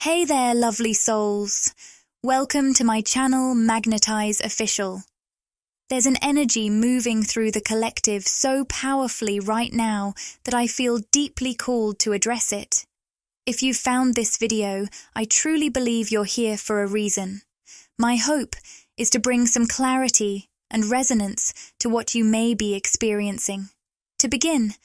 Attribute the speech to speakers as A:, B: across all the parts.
A: Hey there, lovely souls. Welcome to my channel, Magnetize Official. There's an energy moving through the collective so powerfully right now that I feel deeply called to address it. If you've found this video, I truly believe you're here for a reason. My hope is to bring some clarity and resonance to what you may be experiencing. To begin,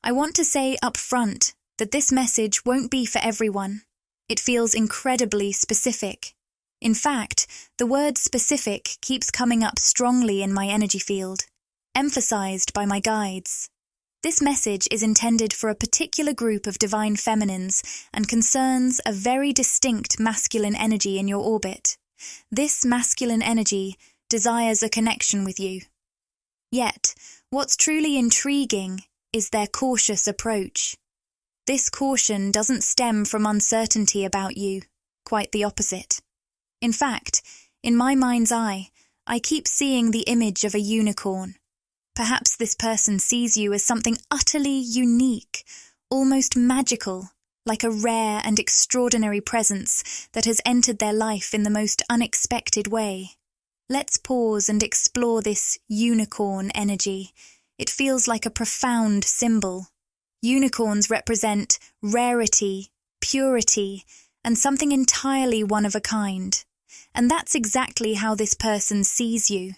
A: I want to say up front that this message won't be for everyone. It feels incredibly specific. In fact, the word specific keeps coming up strongly in my energy field, emphasized by my guides. This message is intended for a particular group of divine feminines and concerns a very distinct masculine energy in your orbit. This masculine energy desires a connection with you. Yet, what's truly intriguing is their cautious approach. This caution doesn't stem from uncertainty about you, quite the opposite. In fact, in my mind's eye, I keep seeing the image of a unicorn. Perhaps this person sees you as something utterly unique, almost magical, like a rare and extraordinary presence that has entered their life in the most unexpected way. Let's pause and explore this unicorn energy. It feels like a profound symbol. Unicorns represent rarity, purity, and something entirely one of a kind. And that's exactly how this person sees you.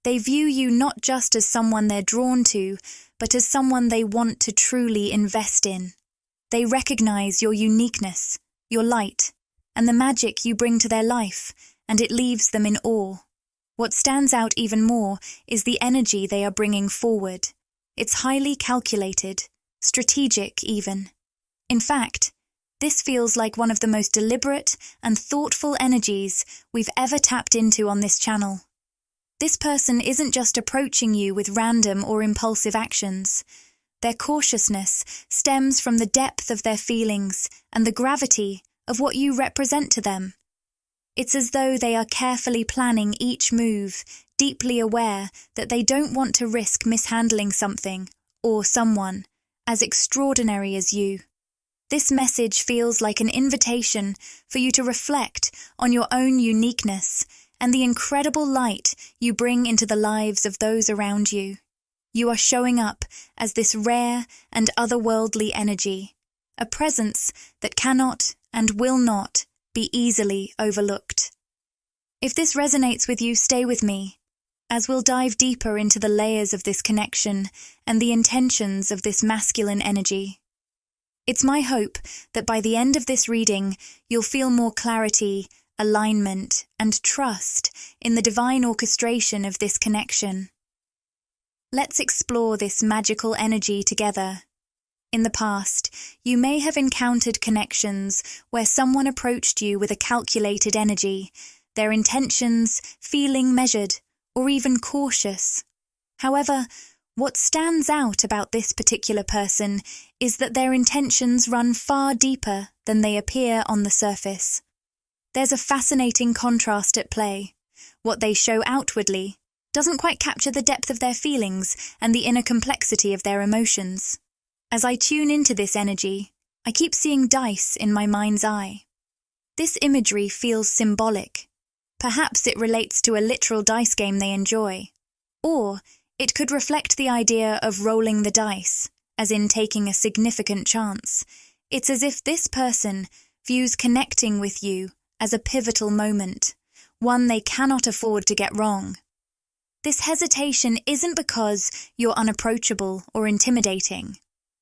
A: They view you not just as someone they're drawn to, but as someone they want to truly invest in. They recognize your uniqueness, your light, and the magic you bring to their life, and it leaves them in awe. What stands out even more is the energy they are bringing forward. It's highly calculated, strategic even. In fact, this feels like one of the most deliberate and thoughtful energies we've ever tapped into on this channel. This person isn't just approaching you with random or impulsive actions. Their cautiousness stems from the depth of their feelings and the gravity of what you represent to them. It's as though they are carefully planning each move, deeply aware that they don't want to risk mishandling something or someone as extraordinary as you. This message feels like an invitation for you to reflect on your own uniqueness and the incredible light you bring into the lives of those around you. You are showing up as this rare and otherworldly energy, a presence that cannot and will not be easily overlooked. If this resonates with you, stay with me, as we'll dive deeper into the layers of this connection and the intentions of this masculine energy. It's my hope that by the end of this reading, you'll feel more clarity, alignment, and trust in the divine orchestration of this connection. Let's explore this magical energy together. In the past, you may have encountered connections where someone approached you with a calculated energy, their intentions feeling measured or even cautious. However, what stands out about this particular person is that their intentions run far deeper than they appear on the surface. There's a fascinating contrast at play. What they show outwardly doesn't quite capture the depth of their feelings and the inner complexity of their emotions. As I tune into this energy, I keep seeing dice in my mind's eye. This imagery feels symbolic. Perhaps it relates to a literal dice game they enjoy. Or it could reflect the idea of rolling the dice, as in taking a significant chance. It's as if this person views connecting with you as a pivotal moment, one they cannot afford to get wrong. This hesitation isn't because you're unapproachable or intimidating.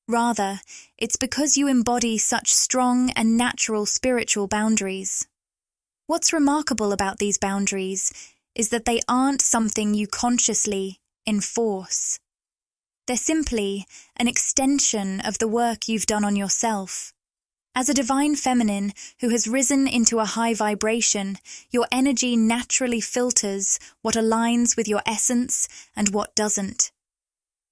A: Rather, it's because you embody such strong and natural spiritual boundaries. What's remarkable about these boundaries is that they aren't something you consciously enforce. They're simply an extension of the work you've done on yourself. As a divine feminine who has risen into a high vibration, your energy naturally filters what aligns with your essence and what doesn't.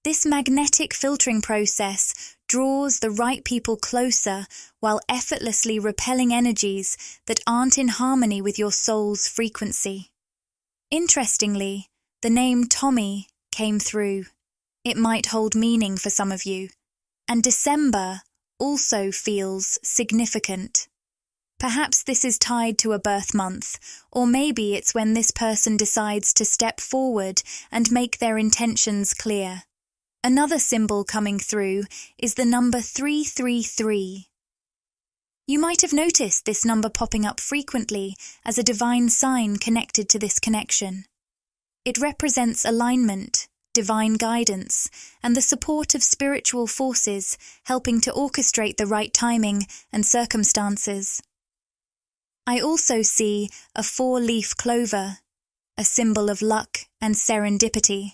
A: This magnetic filtering process draws the right people closer while effortlessly repelling energies that aren't in harmony with your soul's frequency. Interestingly, the name Tommy came through. It might hold meaning for some of you, and December also feels significant. Perhaps this is tied to a birth month, or maybe it's when this person decides to step forward and make their intentions clear. Another symbol coming through is the number 333. You might have noticed this number popping up frequently as a divine sign connected to this connection. It represents alignment, divine guidance, and the support of spiritual forces helping to orchestrate the right timing and circumstances. I also see a 4-leaf clover, a symbol of luck and serendipity.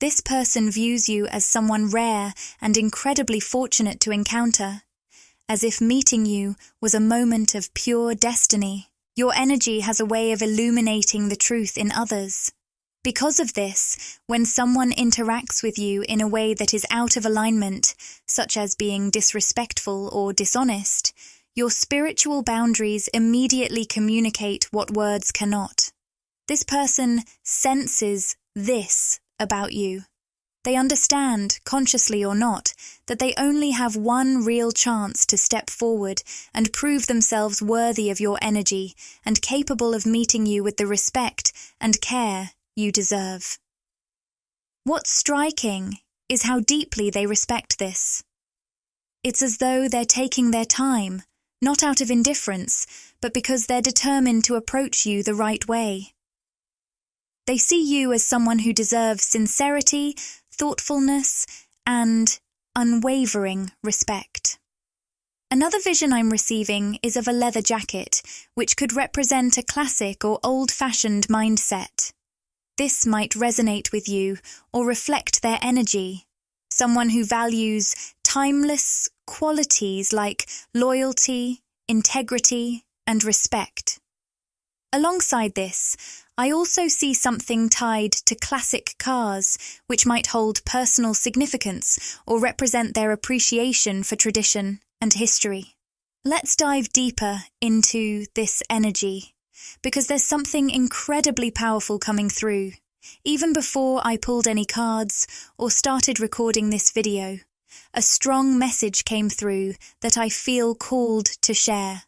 A: This person views you as someone rare and incredibly fortunate to encounter, as if meeting you was a moment of pure destiny. Your energy has a way of illuminating the truth in others. Because of this, when someone interacts with you in a way that is out of alignment, such as being disrespectful or dishonest, your spiritual boundaries immediately communicate what words cannot. This person senses this about you. They understand, consciously or not, that they only have one real chance to step forward and prove themselves worthy of your energy and capable of meeting you with the respect and care you deserve. What's striking is how deeply they respect this. It's as though they're taking their time, not out of indifference, but because they're determined to approach you the right way. They see you as someone who deserves sincerity, thoughtfulness, and unwavering respect. Another vision I'm receiving is of a leather jacket, which could represent a classic or old-fashioned mindset. This might resonate with you or reflect their energy, someone who values timeless qualities like loyalty, integrity, and respect. Alongside this, I also see something tied to classic cars, which might hold personal significance or represent their appreciation for tradition and history. Let's dive deeper into this energy, because there's something incredibly powerful coming through. Even before I pulled any cards or started recording this video, a strong message came through that I feel called to share.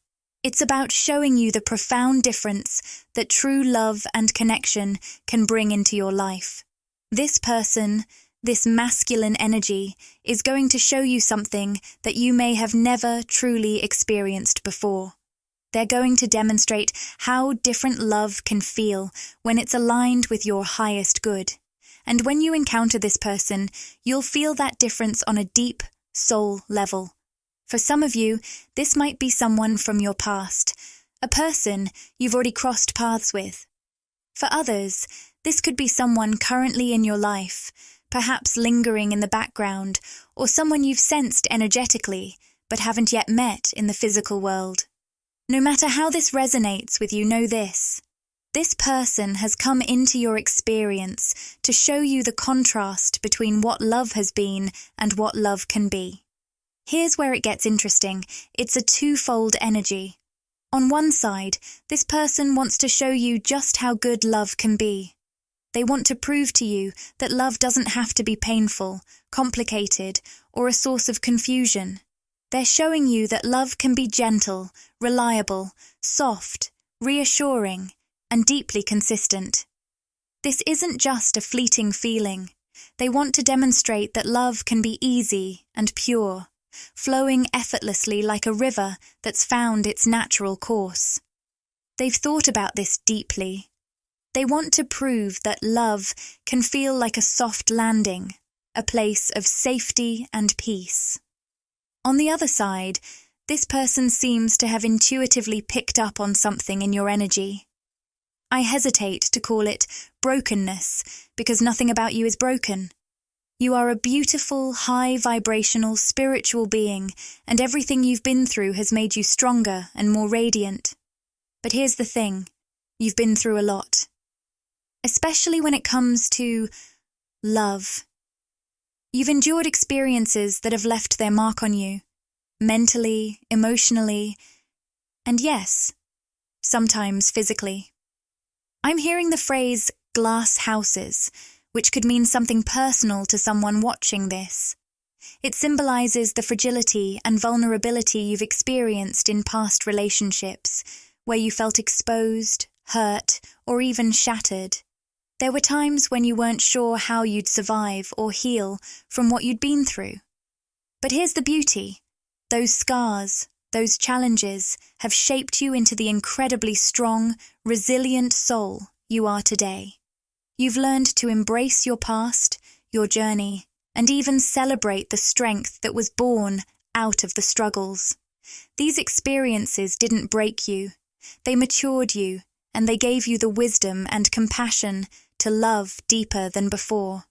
A: It's about showing you the profound difference that true love and connection can bring into your life. This person, this masculine energy, is going to show you something that you may have never truly experienced before. They're going to demonstrate how different love can feel when it's aligned with your highest good. And when you encounter this person, you'll feel that difference on a deep soul level. For some of you, this might be someone from your past, a person you've already crossed paths with. For others, this could be someone currently in your life, perhaps lingering in the background, or someone you've sensed energetically, but haven't yet met in the physical world. No matter how this resonates with you, know this. This person has come into your experience to show you the contrast between what love has been and what love can be. Here's where it gets interesting. It's a twofold energy. On one side, this person wants to show you just how good love can be. They want to prove to you that love doesn't have to be painful, complicated, or a source of confusion. They're showing you that love can be gentle, reliable, soft, reassuring, and deeply consistent. This isn't just a fleeting feeling. They want to demonstrate that love can be easy and pure, flowing effortlessly like a river that's found its natural course. They've thought about this deeply. They want to prove that love can feel like a soft landing, a place of safety and peace. On the other side, this person seems to have intuitively picked up on something in your energy. I hesitate to call it brokenness, because nothing about you is broken. You are a beautiful, high-vibrational, spiritual being, and everything you've been through has made you stronger and more radiant. But here's the thing, you've been through a lot. Especially when it comes to love. You've endured experiences that have left their mark on you, mentally, emotionally, and yes, sometimes physically. I'm hearing the phrase glass houses, which could mean something personal to someone watching this. It symbolizes the fragility and vulnerability you've experienced in past relationships, where you felt exposed, hurt, or even shattered. There were times when you weren't sure how you'd survive or heal from what you'd been through. But here's the beauty. Those scars, those challenges, have shaped you into the incredibly strong, resilient soul you are today. You've learned to embrace your past, your journey, and even celebrate the strength that was born out of the struggles. These experiences didn't break you. They matured you, and they gave you the wisdom and compassion to love deeper than before.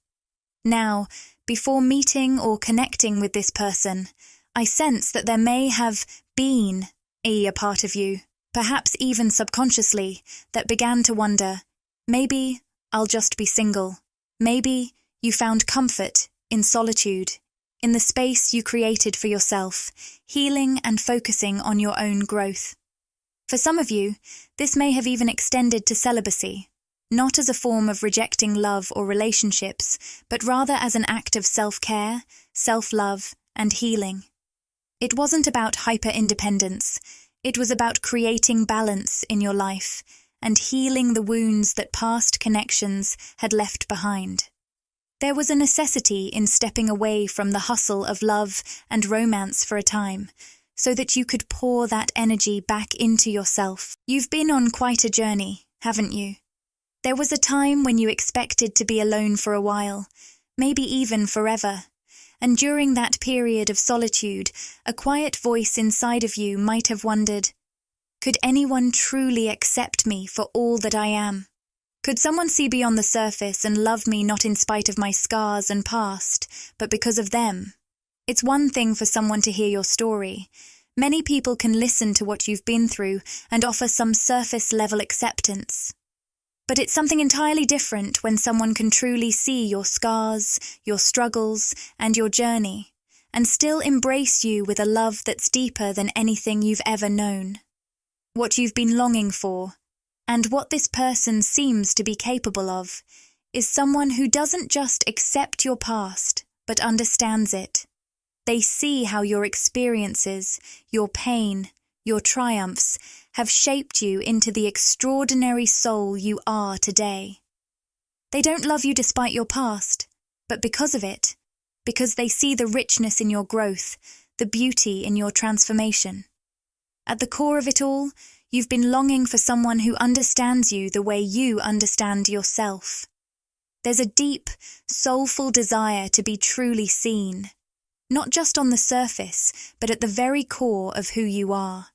A: Now, before meeting or connecting with this person, I sense that there may have been a part of you, perhaps even subconsciously, that began to wonder, maybe I'll just be single. Maybe you found comfort in solitude, in the space you created for yourself, healing and focusing on your own growth. For some of you, this may have even extended to celibacy, not as a form of rejecting love or relationships, but rather as an act of self-care, self-love, and healing. It wasn't about hyper-independence. It was about creating balance in your life and healing the wounds that past connections had left behind. There was a necessity in stepping away from the hustle of love and romance for a time, so that you could pour that energy back into yourself. You've been on quite a journey, haven't you? There was a time when you expected to be alone for a while, maybe even forever. And during that period of solitude, a quiet voice inside of you might have wondered, could anyone truly accept me for all that I am? Could someone see beyond the surface and love me not in spite of my scars and past, but because of them? It's one thing for someone to hear your story. Many people can listen to what you've been through and offer some surface-level acceptance. But it's something entirely different when someone can truly see your scars, your struggles, and your journey, and still embrace you with a love that's deeper than anything you've ever known. What you've been longing for, and what this person seems to be capable of, is someone who doesn't just accept your past, but understands it. They see how your experiences, your pain, your triumphs have shaped you into the extraordinary soul you are today. They don't love you despite your past, but because of it, because they see the richness in your growth, the beauty in your transformation. At the core of it all, you've been longing for someone who understands you the way you understand yourself. There's a deep, soulful desire to be truly seen, not just on the surface, but at the very core of who you are.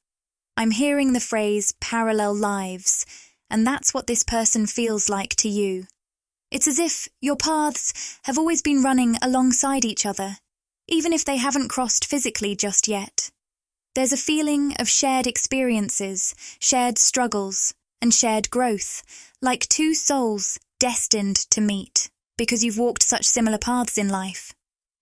A: I'm hearing the phrase parallel lives, and that's what this person feels like to you. It's as if your paths have always been running alongside each other, even if they haven't crossed physically just yet. There's a feeling of shared experiences, shared struggles, and shared growth, like two souls destined to meet, because you've walked such similar paths in life.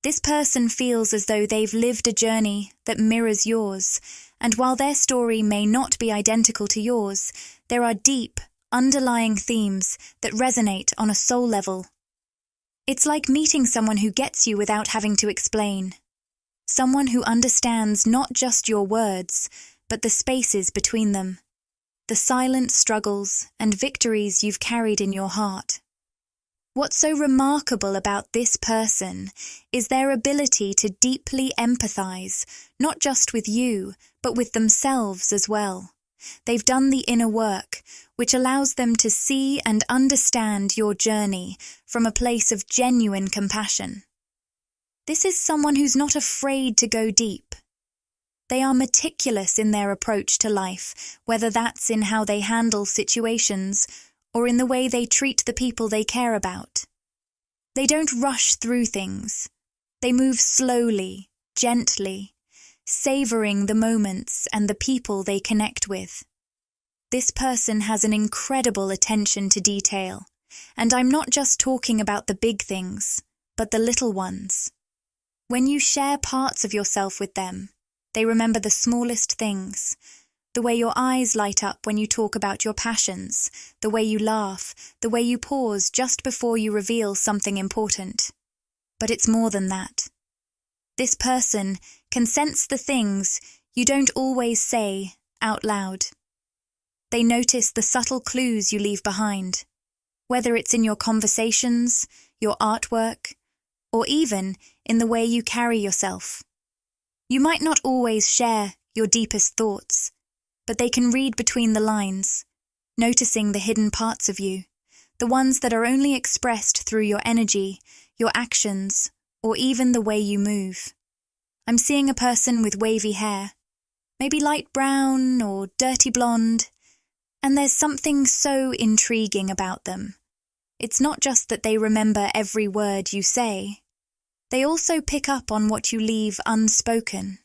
A: This person feels as though they've lived a journey that mirrors yours, and while their story may not be identical to yours, there are deep, underlying themes that resonate on a soul level. It's like meeting someone who gets you without having to explain. Someone who understands not just your words, but the spaces between them, the silent struggles and victories you've carried in your heart. What's so remarkable about this person is their ability to deeply empathize, not just with you, but with themselves as well. They've done the inner work, which allows them to see and understand your journey from a place of genuine compassion. This is someone who's not afraid to go deep. They are meticulous in their approach to life, whether that's in how they handle situations or in the way they treat the people they care about. They don't rush through things. They move slowly, gently, savoring the moments and the people they connect with. This person has an incredible attention to detail, and I'm not just talking about the big things, but the little ones. When you share parts of yourself with them, they remember the smallest things, the way your eyes light up when you talk about your passions, the way you laugh, the way you pause just before you reveal something important. But it's more than that. This person can sense the things you don't always say out loud. They notice the subtle clues you leave behind, whether it's in your conversations, your artwork, or even in the way you carry yourself. You might not always share your deepest thoughts, but they can read between the lines, noticing the hidden parts of you, the ones that are only expressed through your energy, your actions, or even the way you move. I'm seeing a person with wavy hair, maybe light brown or dirty blonde, and there's something so intriguing about them. It's not just that they remember every word you say. They also pick up on what you leave unspoken.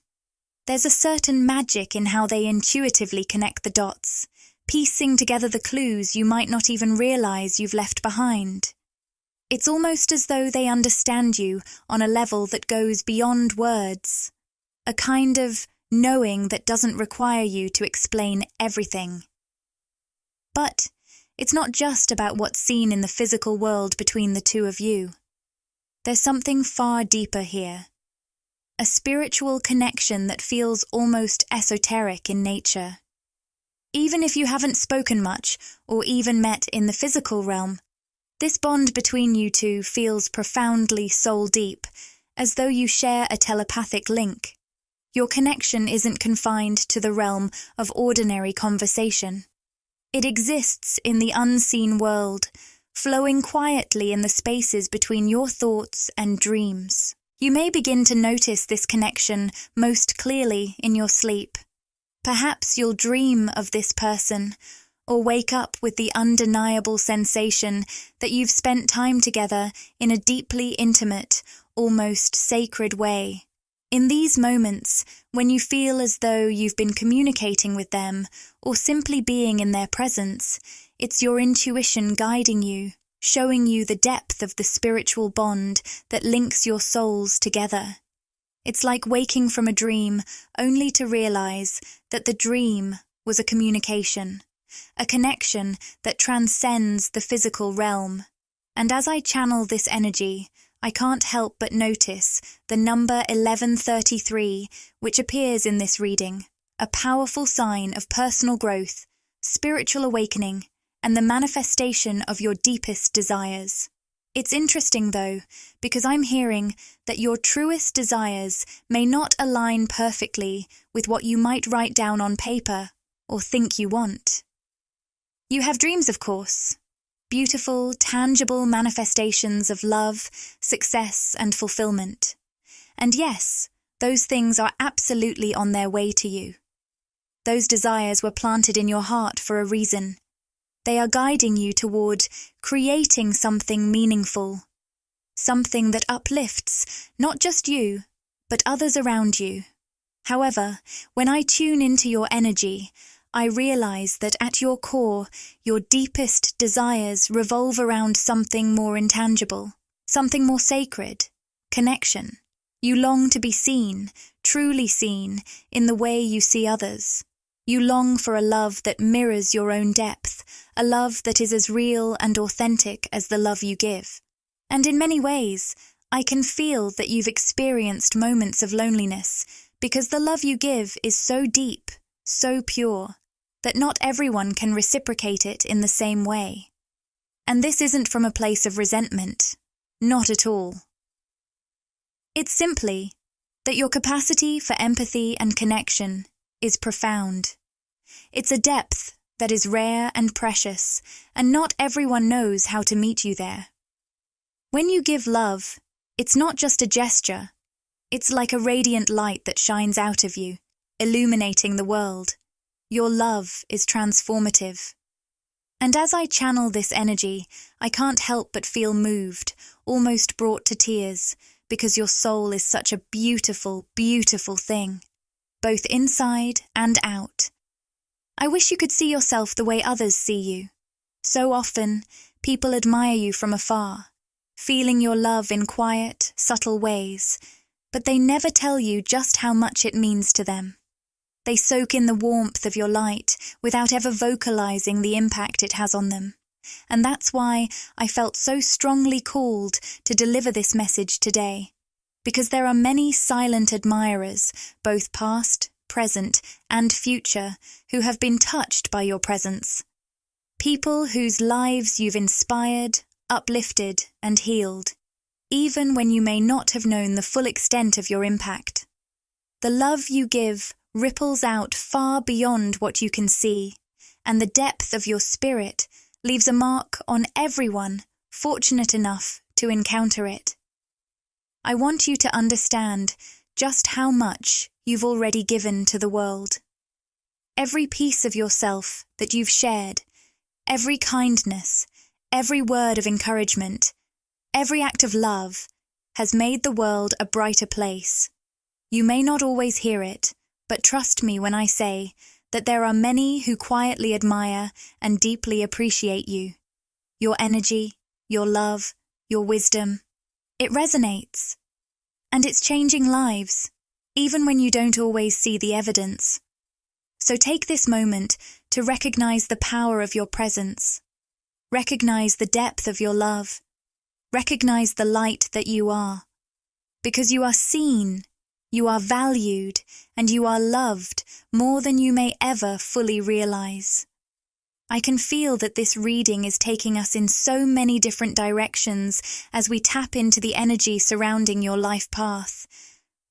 A: There's a certain magic in how they intuitively connect the dots, piecing together the clues you might not even realize you've left behind. It's almost as though they understand you on a level that goes beyond words, a kind of knowing that doesn't require you to explain everything. But it's not just about what's seen in the physical world between the two of you. There's something far deeper here. A spiritual connection that feels almost esoteric in nature. Even if you haven't spoken much or even met in the physical realm, this bond between you two feels profoundly soul-deep, as though you share a telepathic link. Your connection isn't confined to the realm of ordinary conversation. It exists in the unseen world, flowing quietly in the spaces between your thoughts and dreams. You may begin to notice this connection most clearly in your sleep. Perhaps you'll dream of this person, or wake up with the undeniable sensation that you've spent time together in a deeply intimate, almost sacred way. In these moments, when you feel as though you've been communicating with them, or simply being in their presence, it's your intuition guiding you, showing you the depth of the spiritual bond that links your souls together. It's like waking from a dream only to realize that the dream was a communication, a connection that transcends the physical realm. And as I channel this energy, I can't help but notice the number 1133, which appears in this reading, a powerful sign of personal growth, spiritual awakening, and the manifestation of your deepest desires. It's interesting, though, because I'm hearing that your truest desires may not align perfectly with what you might write down on paper or think you want. You have dreams, of course. Beautiful, tangible manifestations of love, success, and fulfillment. And yes, those things are absolutely on their way to you. Those desires were planted in your heart for a reason. They are guiding you toward creating something meaningful, something that uplifts not just you, but others around you. However, when I tune into your energy, I realize that at your core, your deepest desires revolve around something more intangible, something more sacred, connection. You long to be seen, truly seen, in the way you see others. You long for a love that mirrors your own depth, a love that is as real and authentic as the love you give. And in many ways, I can feel that you've experienced moments of loneliness because the love you give is so deep, so pure, that not everyone can reciprocate it in the same way. And this isn't from a place of resentment, not at all. It's simply that your capacity for empathy and connection is profound. It's a depth that is rare and precious, and not everyone knows how to meet you there. When you give love, it's not just a gesture. It's like a radiant light that shines out of you, illuminating the world. Your love is transformative. And as I channel this energy, I can't help but feel moved, almost brought to tears, because your soul is such a beautiful, beautiful thing, both inside and out. I wish you could see yourself the way others see you. So often, people admire you from afar, feeling your love in quiet, subtle ways, but they never tell you just how much it means to them. They soak in the warmth of your light without ever vocalizing the impact it has on them. And that's why I felt so strongly called to deliver this message today. because there are many silent admirers, both past, present, and future, who have been touched by your presence. People whose lives you've inspired, uplifted, and healed, even when you may not have known the full extent of your impact. The love you give ripples out far beyond what you can see, and the depth of your spirit leaves a mark on everyone fortunate enough to encounter it. I want you to understand just how much you've already given to the world. Every piece of yourself that you've shared, every kindness, every word of encouragement, every act of love has made the world a brighter place. You may not always hear it, but trust me when I say that there are many who quietly admire and deeply appreciate you. Your energy, your love, your wisdom. It resonates. And it's changing lives, even when you don't always see the evidence. So take this moment to recognize the power of your presence. Recognize the depth of your love. Recognize the light that you are. Because you are seen, you are valued, and you are loved more than you may ever fully realize. I can feel that this reading is taking us in so many different directions as we tap into the energy surrounding your life path.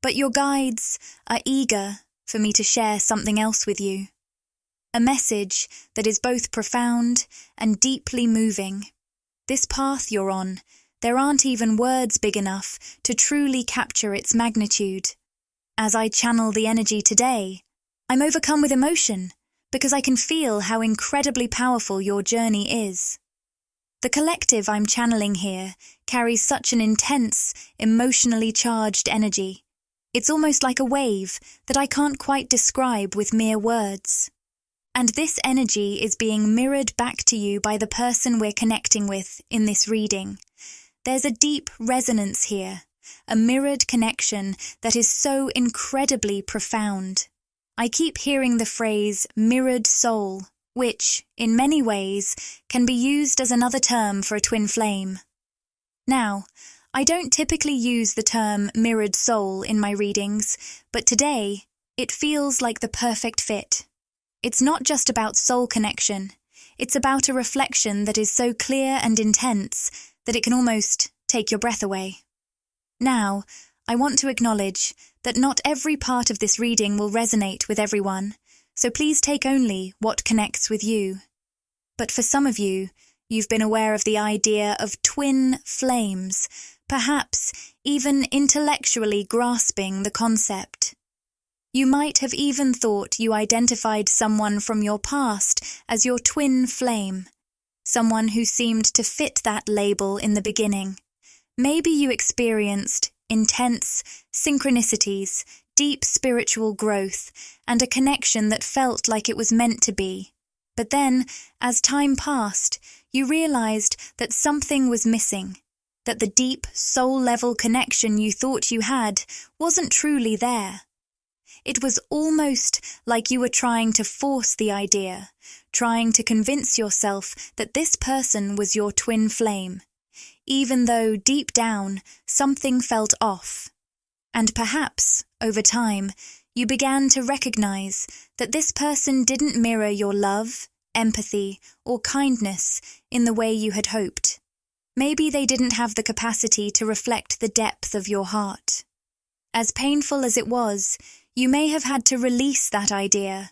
A: But your guides are eager for me to share something else with you. A message that is both profound and deeply moving. This path you're on, there aren't even words big enough to truly capture its magnitude. As I channel the energy today, I'm overcome with emotion, because I can feel how incredibly powerful your journey is. The collective I'm channeling here carries such an intense, emotionally charged energy. It's almost like a wave that I can't quite describe with mere words. And this energy is being mirrored back to you by the person we're connecting with in this reading. There's a deep resonance here, a mirrored connection that is so incredibly profound. I keep hearing the phrase mirrored soul, which, in many ways, can be used as another term for a twin flame. Now, I don't typically use the term mirrored soul in my readings, but today, it feels like the perfect fit. It's not just about soul connection, it's about a reflection that is so clear and intense that it can almost take your breath away. Now, I want to acknowledge that not every part of this reading will resonate with everyone, so please take only what connects with you. But for some of you, you've been aware of the idea of twin flames, perhaps even intellectually grasping the concept. You might have even thought you identified someone from your past as your twin flame, someone who seemed to fit that label in the beginning. Maybe you experienced intense synchronicities, deep spiritual growth, and a connection that felt like it was meant to be. But then, as time passed, you realized that something was missing, that the deep, soul-level connection you thought you had wasn't truly there. It was almost like you were trying to force the idea, trying to convince yourself that this person was your twin flame, even though deep down something felt off. And perhaps, over time, you began to recognize that this person didn't mirror your love, empathy, or kindness in the way you had hoped. Maybe they didn't have the capacity to reflect the depth of your heart. As painful as it was, you may have had to release that idea,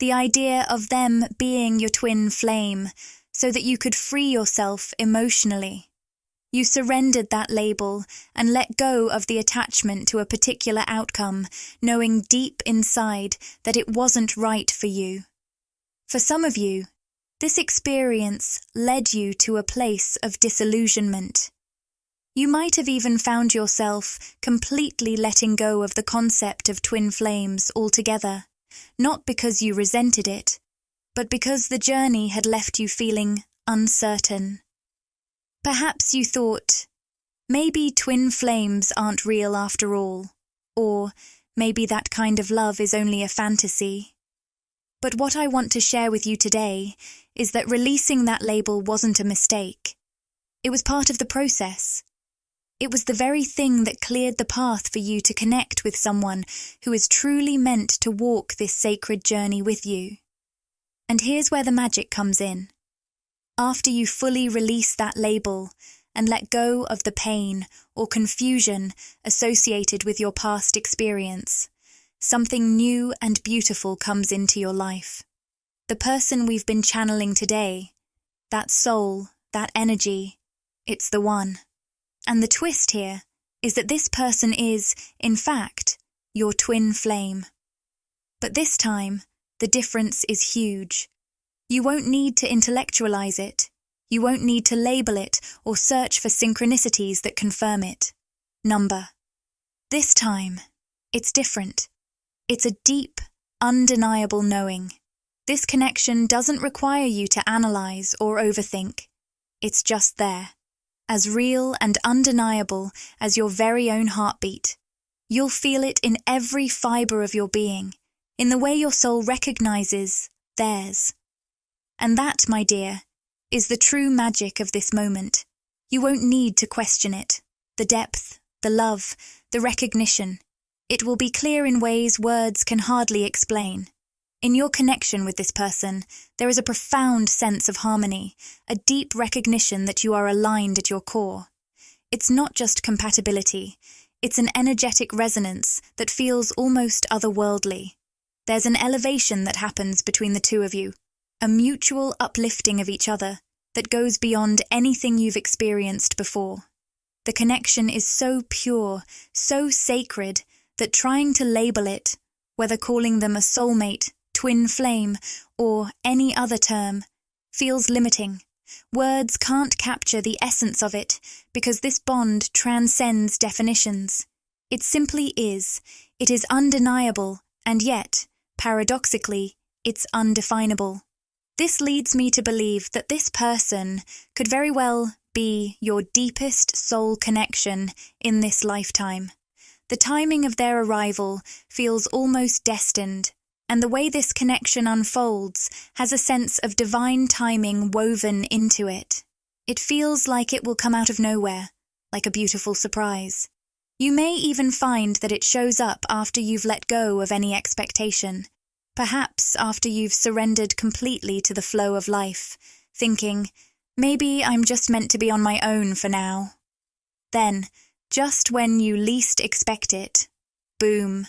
A: the idea of them being your twin flame, so that you could free yourself emotionally. You surrendered that label and let go of the attachment to a particular outcome, knowing deep inside that it wasn't right for you. For some of you, this experience led you to a place of disillusionment. You might have even found yourself completely letting go of the concept of twin flames altogether, not because you resented it, but because the journey had left you feeling uncertain. Perhaps you thought, maybe twin flames aren't real after all, or maybe that kind of love is only a fantasy. But what I want to share with you today is that releasing that label wasn't a mistake. It was part of the process. It was the very thing that cleared the path for you to connect with someone who is truly meant to walk this sacred journey with you. And here's where the magic comes in. After you fully release that label and let go of the pain or confusion associated with your past experience, something new and beautiful comes into your life. The person we've been channeling today, that soul, that energy, it's the one. And the twist here is that this person is, in fact, your twin flame. But this time, the difference is huge. You won't need to intellectualize it. You won't need to label it or search for synchronicities that confirm it. This time, it's different. It's a deep, undeniable knowing. This connection doesn't require you to analyze or overthink. It's just there, as real and undeniable as your very own heartbeat. You'll feel it in every fiber of your being, in the way your soul recognizes theirs. And that, my dear, is the true magic of this moment. You won't need to question it. The depth, the love, the recognition. It will be clear in ways words can hardly explain. In your connection with this person, there is a profound sense of harmony, a deep recognition that you are aligned at your core. It's not just compatibility, it's an energetic resonance that feels almost otherworldly. There's an elevation that happens between the two of you, a mutual uplifting of each other that goes beyond anything you've experienced before. The connection is so pure, so sacred, that trying to label it, whether calling them a soulmate, twin flame, or any other term, feels limiting. Words can't capture the essence of it because this bond transcends definitions. It simply is. It is undeniable, and yet, paradoxically, it's undefinable. This leads me to believe that this person could very well be your deepest soul connection in this lifetime. The timing of their arrival feels almost destined, and the way this connection unfolds has a sense of divine timing woven into it. It feels like it will come out of nowhere, like a beautiful surprise. You may even find that it shows up after you've let go of any expectation, perhaps after you've surrendered completely to the flow of life, thinking, maybe I'm just meant to be on my own for now. Then, just when you least expect it, boom.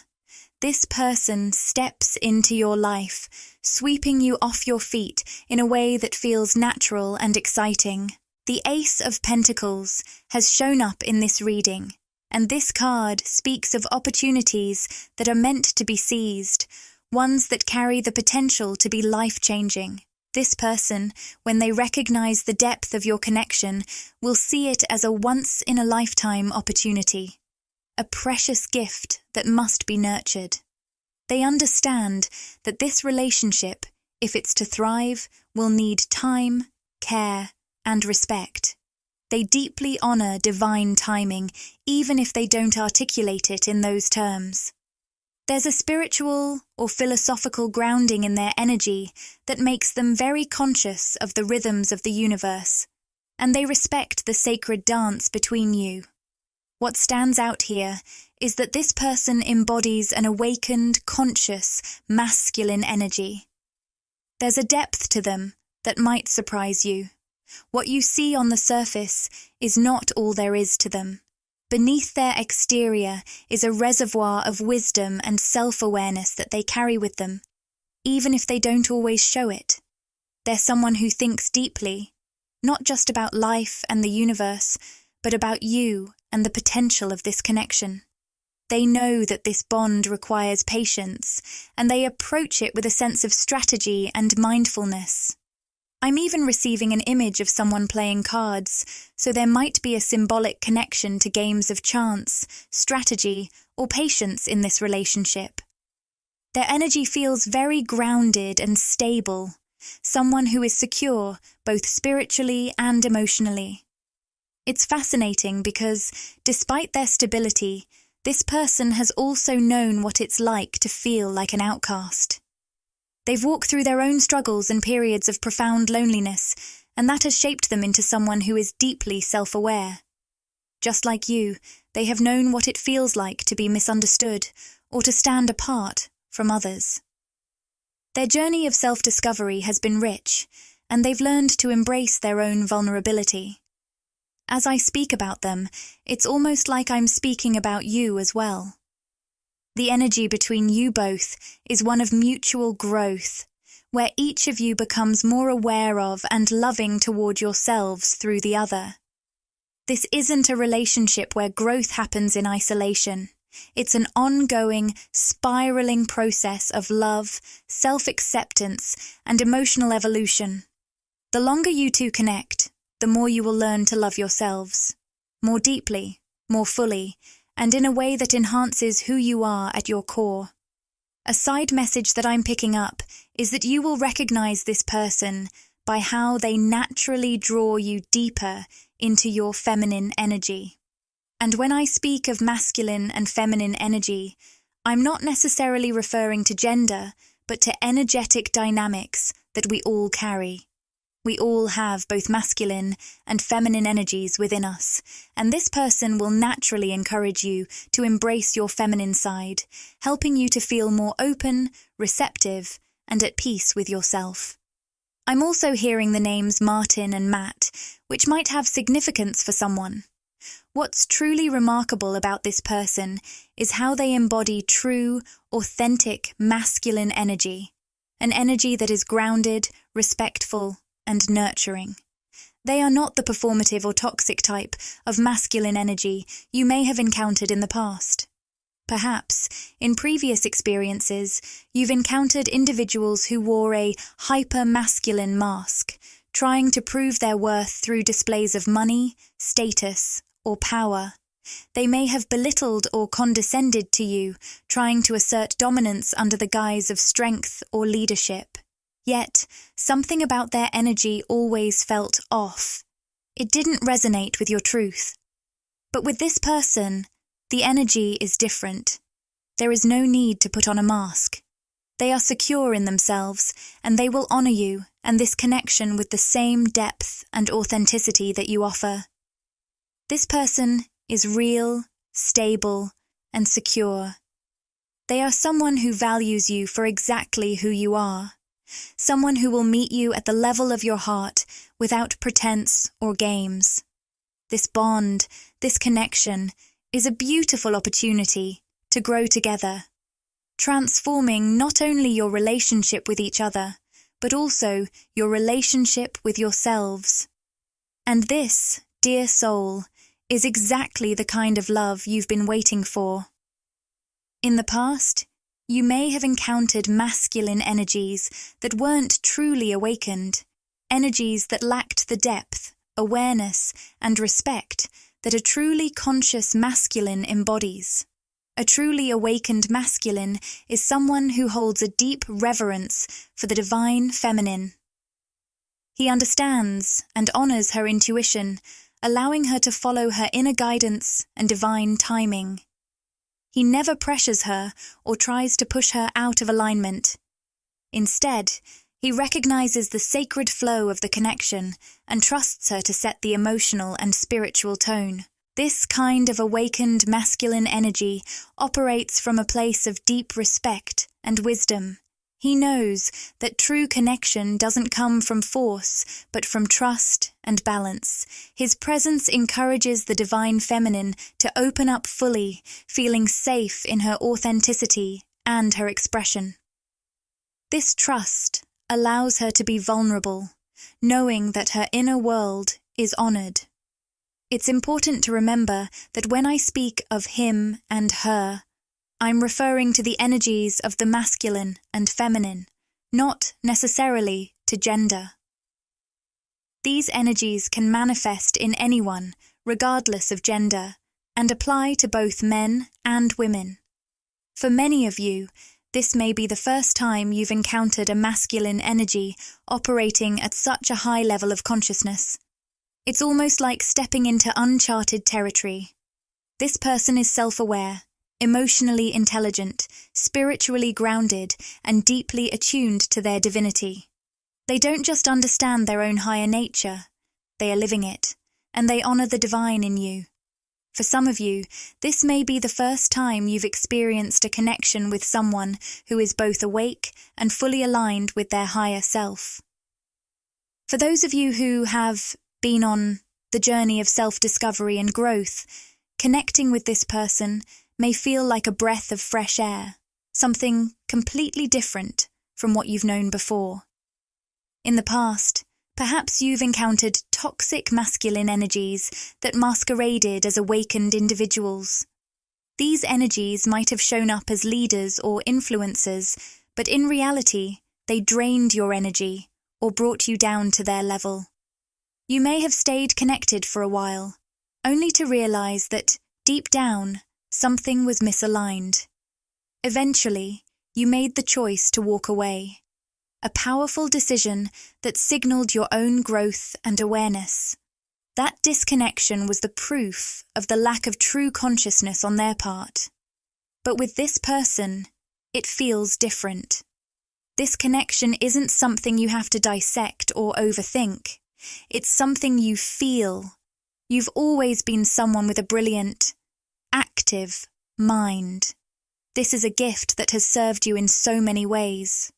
A: This person steps into your life, sweeping you off your feet in a way that feels natural and exciting. The Ace of Pentacles has shown up in this reading, and this card speaks of opportunities that are meant to be seized, ones that carry the potential to be life-changing. This person, when they recognize the depth of your connection, will see it as a once-in-a-lifetime opportunity. A precious gift that must be nurtured. They understand that this relationship, if it's to thrive, will need time, care, and respect. They deeply honor divine timing, even if they don't articulate it in those terms. There's a spiritual or philosophical grounding in their energy that makes them very conscious of the rhythms of the universe, and they respect the sacred dance between you. What stands out here is that this person embodies an awakened, conscious, masculine energy. There's a depth to them that might surprise you. What you see on the surface is not all there is to them. Beneath their exterior is a reservoir of wisdom and self-awareness that they carry with them, even if they don't always show it. They're someone who thinks deeply, not just about life and the universe, but about you and the potential of this connection. They know that this bond requires patience, and they approach it with a sense of strategy and mindfulness. I'm even receiving an image of someone playing cards, so there might be a symbolic connection to games of chance, strategy, or patience in this relationship. Their energy feels very grounded and stable, someone who is secure both spiritually and emotionally. It's fascinating because, despite their stability, this person has also known what it's like to feel like an outcast. They've walked through their own struggles and periods of profound loneliness, and that has shaped them into someone who is deeply self-aware. Just like you, they have known what it feels like to be misunderstood or to stand apart from others. Their journey of self-discovery has been rich, and they've learned to embrace their own vulnerability. As I speak about them, it's almost like I'm speaking about you as well. The energy between you both is one of mutual growth, where each of you becomes more aware of and loving toward yourselves through the other. This isn't a relationship where growth happens in isolation. It's an ongoing, spiraling process of love, self-acceptance, and emotional evolution. The longer you two connect, the more you will learn to love yourselves, more deeply, more fully, and in a way that enhances who you are at your core. A side message that I'm picking up is that you will recognize this person by how they naturally draw you deeper into your feminine energy. And when I speak of masculine and feminine energy, I'm not necessarily referring to gender, but to energetic dynamics that we all carry. We all have both masculine and feminine energies within us, and this person will naturally encourage you to embrace your feminine side, helping you to feel more open, receptive, and at peace with yourself. I'm also hearing the names Martin and Matt, which might have significance for someone. What's truly remarkable about this person is how they embody true, authentic, masculine energy, an energy that is grounded, respectful, and nurturing. They are not the performative or toxic type of masculine energy you may have encountered in the past. Perhaps, in previous experiences, you've encountered individuals who wore a hyper-masculine mask, trying to prove their worth through displays of money, status, or power. They may have belittled or condescended to you, trying to assert dominance under the guise of strength or leadership. Yet, something about their energy always felt off. It didn't resonate with your truth. But with this person, the energy is different. There is no need to put on a mask. They are secure in themselves, and they will honor you and this connection with the same depth and authenticity that you offer. This person is real, stable, and secure. They are someone who values you for exactly who you are. Someone who will meet you at the level of your heart without pretense or games. This bond, this connection, is a beautiful opportunity to grow together, transforming not only your relationship with each other, but also your relationship with yourselves. And this, dear soul, is exactly the kind of love you've been waiting for. In the past, you may have encountered masculine energies that weren't truly awakened, energies that lacked the depth, awareness, and respect that a truly conscious masculine embodies. A truly awakened masculine is someone who holds a deep reverence for the divine feminine. He understands and honors her intuition, allowing her to follow her inner guidance and divine timing. He never pressures her or tries to push her out of alignment. Instead, he recognizes the sacred flow of the connection and trusts her to set the emotional and spiritual tone. This kind of awakened masculine energy operates from a place of deep respect and wisdom. He knows that true connection doesn't come from force, but from trust and balance. His presence encourages the divine feminine to open up fully, feeling safe in her authenticity and her expression. This trust allows her to be vulnerable, knowing that her inner world is honored. It's important to remember that when I speak of him and her, I'm referring to the energies of the masculine and feminine, not necessarily to gender. These energies can manifest in anyone, regardless of gender, and apply to both men and women. For many of you, this may be the first time you've encountered a masculine energy operating at such a high level of consciousness. It's almost like stepping into uncharted territory. This person is self-aware, emotionally intelligent, spiritually grounded, and deeply attuned to their divinity. They don't just understand their own higher nature, they are living it, and they honor the divine in you. For some of you, this may be the first time you've experienced a connection with someone who is both awake and fully aligned with their higher self. For those of you who have been on the journey of self-discovery and growth, connecting with this person may feel like a breath of fresh air, something completely different from what you've known before. In the past, perhaps you've encountered toxic masculine energies that masqueraded as awakened individuals. These energies might have shown up as leaders or influencers, but in reality, they drained your energy or brought you down to their level. You may have stayed connected for a while, only to realize that, deep down, something was misaligned. Eventually, you made the choice to walk away. A powerful decision that signaled your own growth and awareness. That disconnection was the proof of the lack of true consciousness on their part. But with this person, it feels different. This connection isn't something you have to dissect or overthink. It's something you feel. You've always been someone with a brilliant, active mind. This is a gift that has served you in so many ways.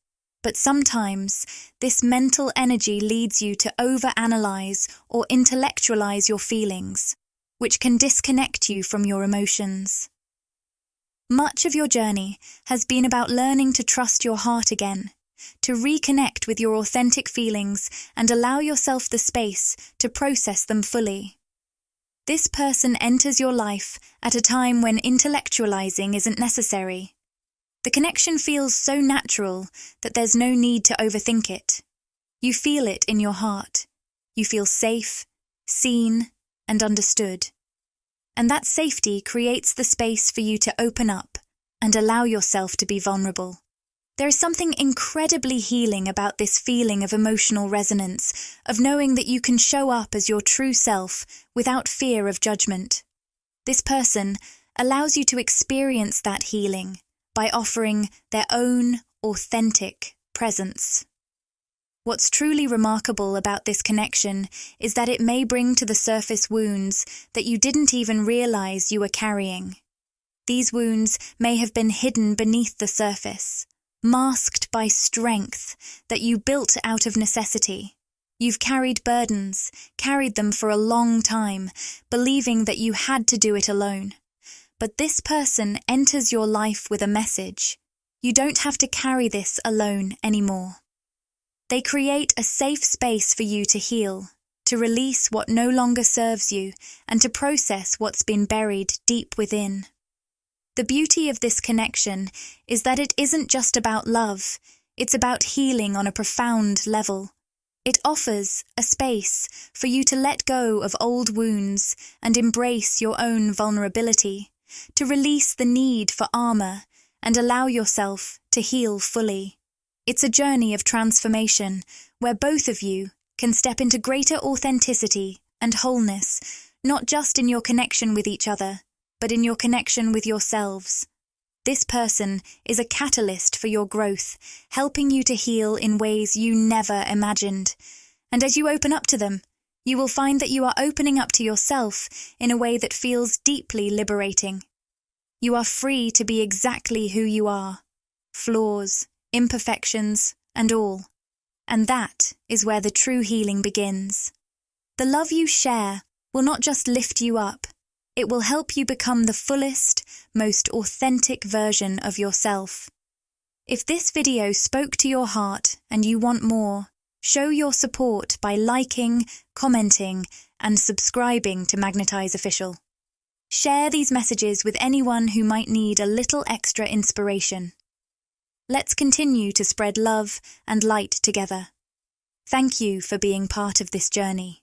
A: But sometimes, this mental energy leads you to overanalyze or intellectualize your feelings, which can disconnect you from your emotions. Much of your journey has been about learning to trust your heart again, to reconnect with your authentic feelings and allow yourself the space to process them fully. This person enters your life at a time when intellectualizing isn't necessary. The connection feels so natural that there's no need to overthink it. You feel it in your heart. You feel safe, seen, and understood. And that safety creates the space for you to open up and allow yourself to be vulnerable. There is something incredibly healing about this feeling of emotional resonance, of knowing that you can show up as your true self without fear of judgment. This person allows you to experience that healing by offering their own authentic presence. What's truly remarkable about this connection is that it may bring to the surface wounds that you didn't even realize you were carrying. These wounds may have been hidden beneath the surface, masked by strength that you built out of necessity. You've carried burdens, carried them for a long time, believing that you had to do it alone. But this person enters your life with a message. You don't have to carry this alone anymore. They create a safe space for you to heal, to release what no longer serves you, and to process what's been buried deep within. The beauty of this connection is that it isn't just about love, it's about healing on a profound level. It offers a space for you to let go of old wounds and embrace your own vulnerability, to release the need for armor and allow yourself to heal fully. It's a journey of transformation where both of you can step into greater authenticity and wholeness, not just in your connection with each other, but in your connection with yourselves. This person is a catalyst for your growth, helping you to heal in ways you never imagined. And as you open up to them, you will find that you are opening up to yourself in a way that feels deeply liberating. You are free to be exactly who you are, flaws, imperfections, and all. And that is where the true healing begins. The love you share will not just lift you up, it will help you become the fullest, most authentic version of yourself. If this video spoke to your heart and you want more, show your support by liking, commenting, and subscribing to Magnetize Official. Share these messages with anyone who might need a little extra inspiration. Let's continue to spread love and light together. Thank you for being part of this journey.